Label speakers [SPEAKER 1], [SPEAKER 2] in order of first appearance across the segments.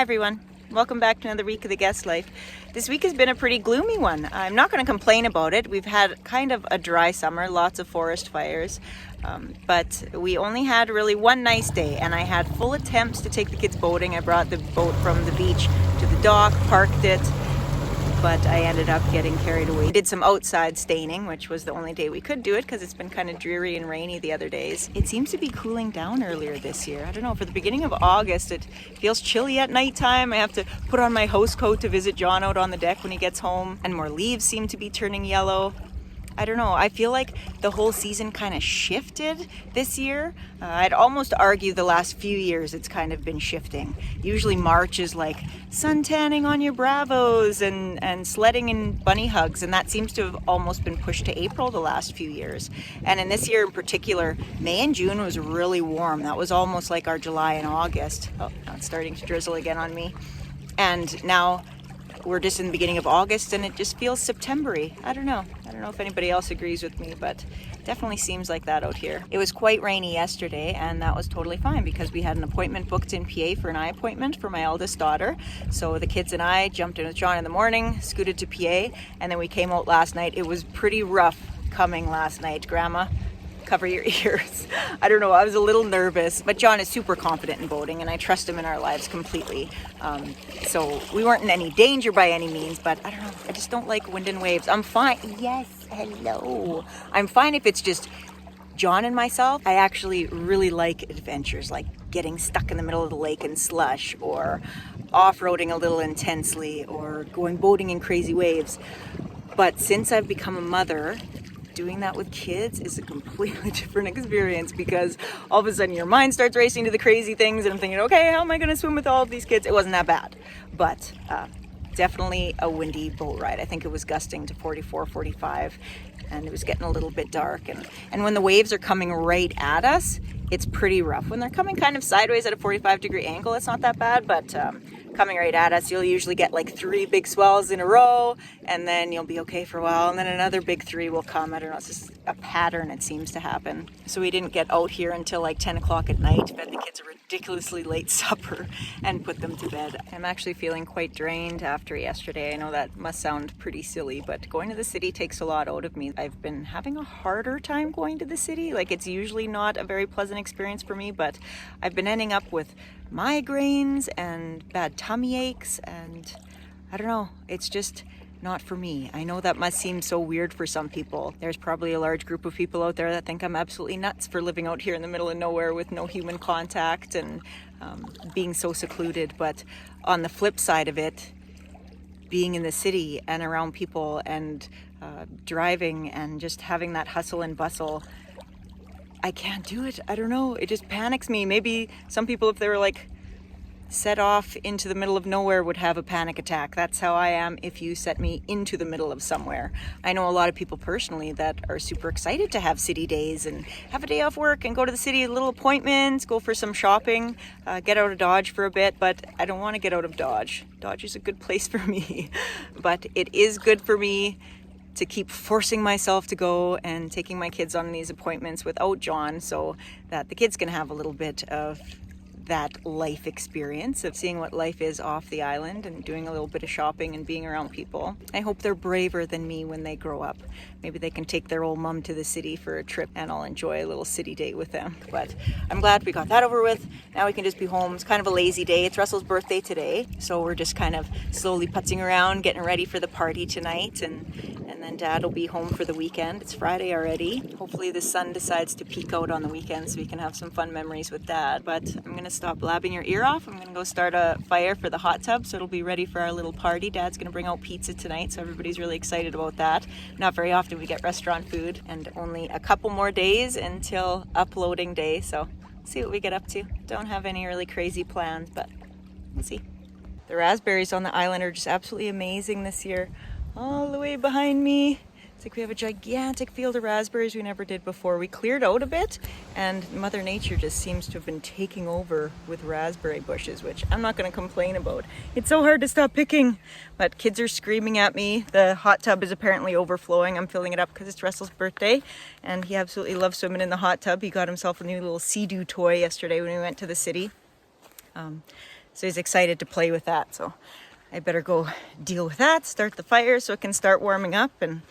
[SPEAKER 1] everyone, welcome back to another week of the Guest Life. This week has been a pretty gloomy one. I'm not going to complain about it. We've had kind of a dry summer, lots of forest fires, but we only had really one nice day, and I had full attempts to take the kids boating. I brought the boat from the beach to the dock, parked it, but I ended up getting carried away. We did some outside staining, which was the only day we could do it because it's been kind of dreary and rainy the other days. It seems to be cooling down earlier this year. I don't know, for the beginning of August, it feels chilly at nighttime. I have to put on my house coat to visit John out on the deck when he gets home, and more leaves seem to be turning yellow. I don't know, I feel like the whole season kind of shifted this year. I'd almost argue the last few years it's kind of been shifting. Usually March is like sun tanning on your Bravos and sledding in bunny hugs, and that seems to have almost been pushed to April the last few years. And in this year in particular, May and June was really warm. That was almost like our July and August. Oh, now it's starting to drizzle again on me. And now we're just in the beginning of August and it just feels September-y. I don't know if anybody else agrees with me, but definitely seems like that out here. It was quite rainy yesterday, and that was totally fine because we had an appointment booked in PA for an eye appointment for my eldest daughter. So the kids and I jumped in with John in the morning, scooted to PA, and then we came out last night. It was pretty rough coming last night. Grandma, cover your ears. I don't know, I was a little nervous, but John is super confident in boating and I trust him in our lives completely. So we weren't in any danger by any means, but I don't know, I just don't like wind and waves. I'm fine. Yes, hello. I'm fine if it's just John and myself. I actually really like adventures, like getting stuck in the middle of the lake in slush, or off-roading a little intensely, or going boating in crazy waves. But since I've become a mother, doing that with kids is a completely different experience, because all of a sudden your mind starts racing to the crazy things and I'm thinking, okay, how am I going to swim with all of these kids? It wasn't that bad, but definitely a windy boat ride. I think it was gusting to 44, 45, and it was getting a little bit dark. And when the waves are coming right at us, it's pretty rough. When they're coming kind of sideways at a 45-degree angle, it's not that bad, but coming right at us, you'll usually get like 3 big swells in a row, and then you'll be okay for a while, and then another big 3 will come. I don't know, it's just a pattern, it seems to happen. So we didn't get out here until like 10 o'clock at night, fed the kids a ridiculously late supper, and put them to bed. I'm actually feeling quite drained after yesterday. I know that must sound pretty silly, but going to the city takes a lot out of me. I've been having a harder time going to the city. Like, it's usually not a very pleasant experience for me, but I've been ending up with migraines and bad tummy aches, and I don't know, it's just not for me. I know that must seem so weird for some people. There's probably a large group of people out there that think I'm absolutely nuts for living out here in the middle of nowhere with no human contact and being so secluded. But on the flip side of it, being in the city and around people and driving and just having that hustle and bustle, I can't do it. I don't know. It just panics me. Maybe some people, if they were like set off into the middle of nowhere, would have a panic attack. That's how I am if you set me into the middle of somewhere. I know a lot of people personally that are super excited to have city days and have a day off work and go to the city, little appointments, go for some shopping, get out of Dodge for a bit, but I don't want to get out of Dodge. Dodge is a good place for me, but it is good for me to keep forcing myself to go and taking my kids on these appointments without John, so that the kids can have a little bit of that life experience of seeing what life is off the island and doing a little bit of shopping and being around people. I hope they're braver than me when they grow up. Maybe they can take their old mom to the city for a trip and I'll enjoy a little city date with them. But I'm glad we got that over with. Now we can just be home. It's kind of a lazy day. It's Russell's birthday today, so we're just kind of slowly putzing around, getting ready for the party tonight, and then Dad will be home for the weekend. It's Friday already. Hopefully the sun decides to peek out on the weekend so we can have some fun memories with Dad. But I'm going to stop blabbing your ear off. I'm going to go start a fire for the hot tub so it'll be ready for our little party. Dad's going to bring out pizza tonight, so everybody's really excited about that. Not very often we get restaurant food, and only a couple more days until uploading day, so see what we get up to. Don't have any really crazy plans, but we'll see. The raspberries on the island are just absolutely amazing this year. All the way behind me, it's like we have a gigantic field of raspberries we never did before. We cleared out a bit, and Mother Nature just seems to have been taking over with raspberry bushes, which I'm not going to complain about. It's so hard to stop picking, but kids are screaming at me. The hot tub is apparently overflowing. I'm filling it up because it's Russell's birthday, and he absolutely loves swimming in the hot tub. He got himself a new little Sea-Doo toy yesterday when we went to the city. So he's excited to play with that. So I better go deal with that, start the fire so it can start warming up and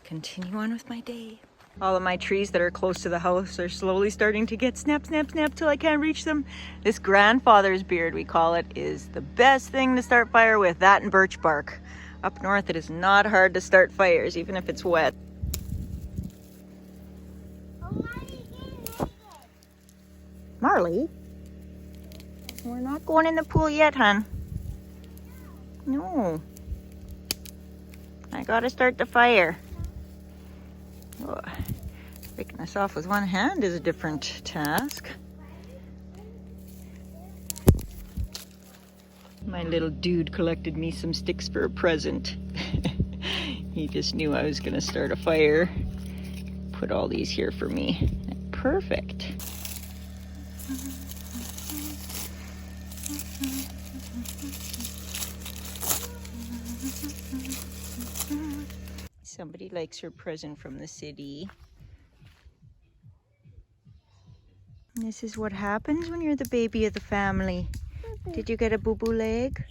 [SPEAKER 1] continue on with my day. All of my trees that are close to the house are slowly starting to get snap, snap, snap till I can't reach them. This grandfather's beard, we call it, is the best thing to start fire with, that and birch bark. Up north, it is not hard to start fires, even if it's wet. Marley? We're not going in the pool yet, hon. No. I gotta start the fire. Oh, breaking this off with one hand is a different task. My little dude collected me some sticks for a present. He just knew I was gonna start a fire. Put all these here for me. Perfect. Somebody likes her present from the city. And this is what happens when you're the baby of the family. Did you get a boo-boo leg?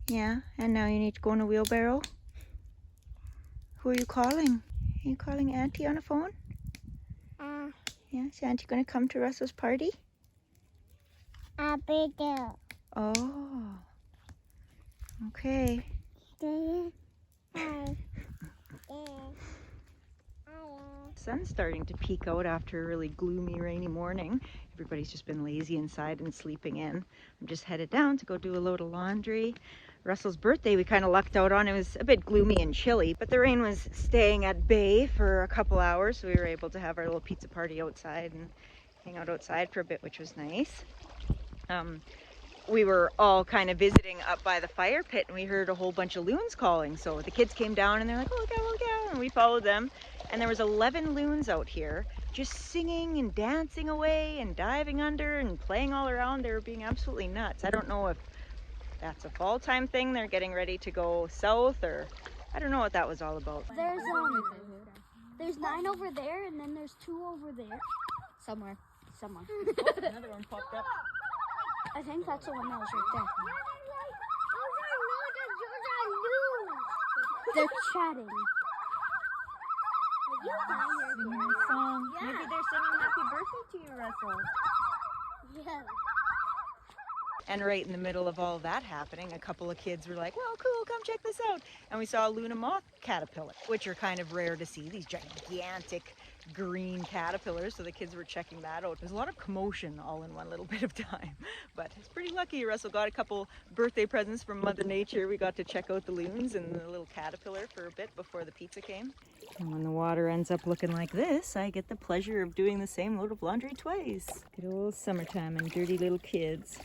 [SPEAKER 1] Yeah, and now you need to go in a wheelbarrow? Who are you calling? Are you calling Auntie on the phone? Yeah, is Auntie gonna come to Russell's party? Oh. Okay. Sun's starting to peek out after a really gloomy, rainy morning. Everybody's just been lazy inside and sleeping in. I'm just headed down to go do a load of laundry. Russell's birthday we kind of lucked out on. It was a bit gloomy and chilly, but the rain was staying at bay for a couple hours, so we were able to have our little pizza party outside and hang out outside for a bit, which was nice. We were all kind of visiting up by the fire pit and we heard a whole bunch of loons calling. So the kids came down and they're like, oh, look out, look out. And we followed them. And there was 11 loons out here just singing and dancing away and diving under and playing all around. They were being absolutely nuts. I don't know if that's a fall time thing. They're getting ready to go south, or I don't know what that was all about.
[SPEAKER 2] There's 9 over there and then there's 2 over there. Somewhere.
[SPEAKER 1] Oh, another one popped up.
[SPEAKER 2] I think that's the one that was right there. They're chatting.
[SPEAKER 1] Singing a song. Yeah. Maybe they're singing happy birthday to you, Russell.
[SPEAKER 2] Yeah.
[SPEAKER 1] And right in the middle of all that happening, a couple of kids were like, well, cool, come check this out. And we saw a Luna moth caterpillar, which are kind of rare to see, these gigantic green caterpillars. So the kids were checking that out. There's a lot of commotion all in one little bit of time, but it's pretty lucky. Russell got a couple birthday presents from Mother Nature. We got to check out the loons and the little caterpillar for a bit before the pizza came. And when the water ends up looking like this, I get the pleasure of doing the same load of laundry twice. Good old summertime and dirty little kids.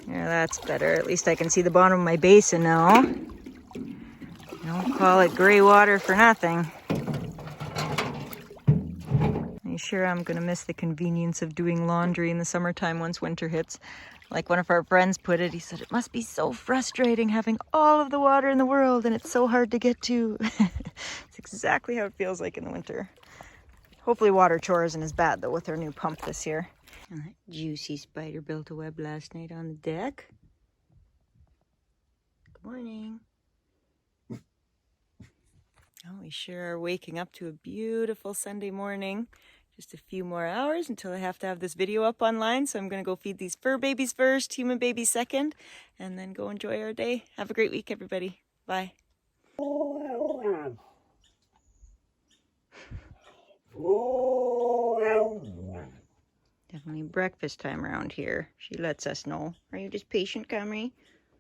[SPEAKER 1] Yeah, that's better. At least I can see the bottom of my basin now. Don't call it gray water for nothing. I'm sure I'm gonna miss the convenience of doing laundry in the summertime once winter hits. Like one of our friends put it, he said, it must be so frustrating having all of the water in the world and it's so hard to get to. It's exactly how it feels like in the winter. Hopefully water chore isn't as bad though with our new pump this year. And that juicy spider built a web last night on the deck. Good morning. Oh, we sure are waking up to a beautiful Sunday morning. Just a few more hours until I have to have this video up online. So I'm going to go feed these fur babies first, human babies second, and then go enjoy our day. Have a great week, everybody. Bye. Definitely breakfast time around here. She lets us know. Are you just patient, Camry?